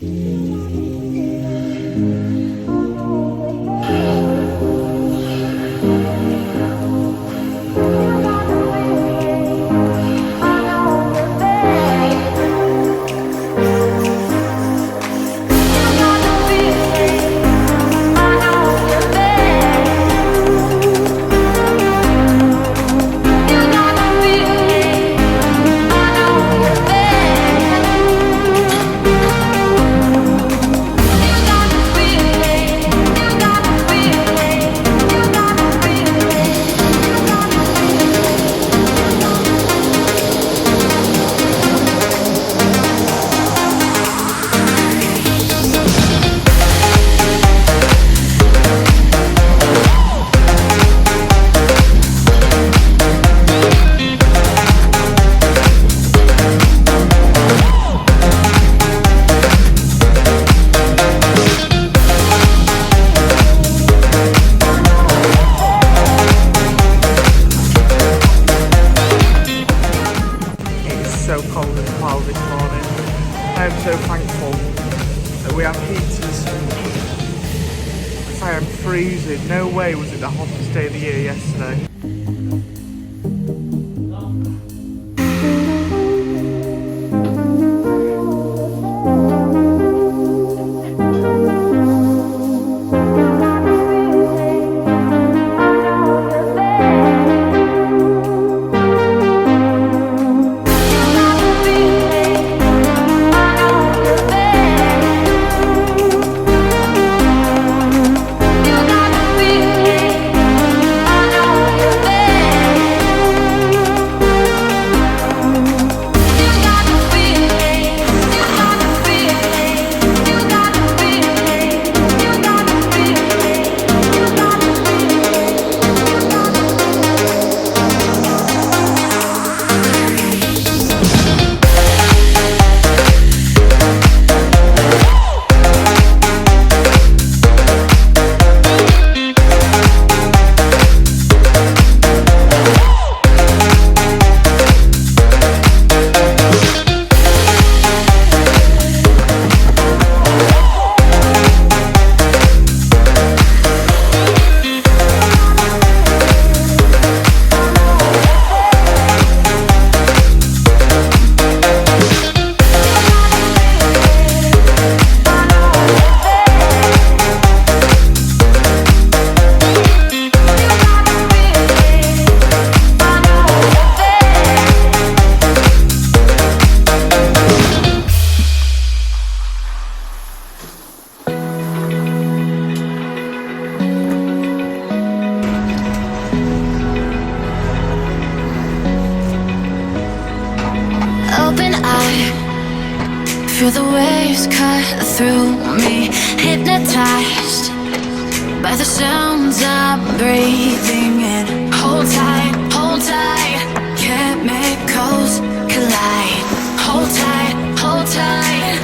So cold in the pile this morning. I am so thankful that we have heaters because I am freezing. No way was it the hottest day of the year yesterday. Feel the waves cut through me, hypnotized by the sounds I'm breathing in. Hold tight, chemicals collide. Hold tight, hold tight,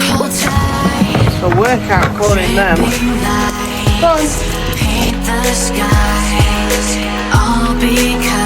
hold tight. A workout calling them. Paint the skies, all because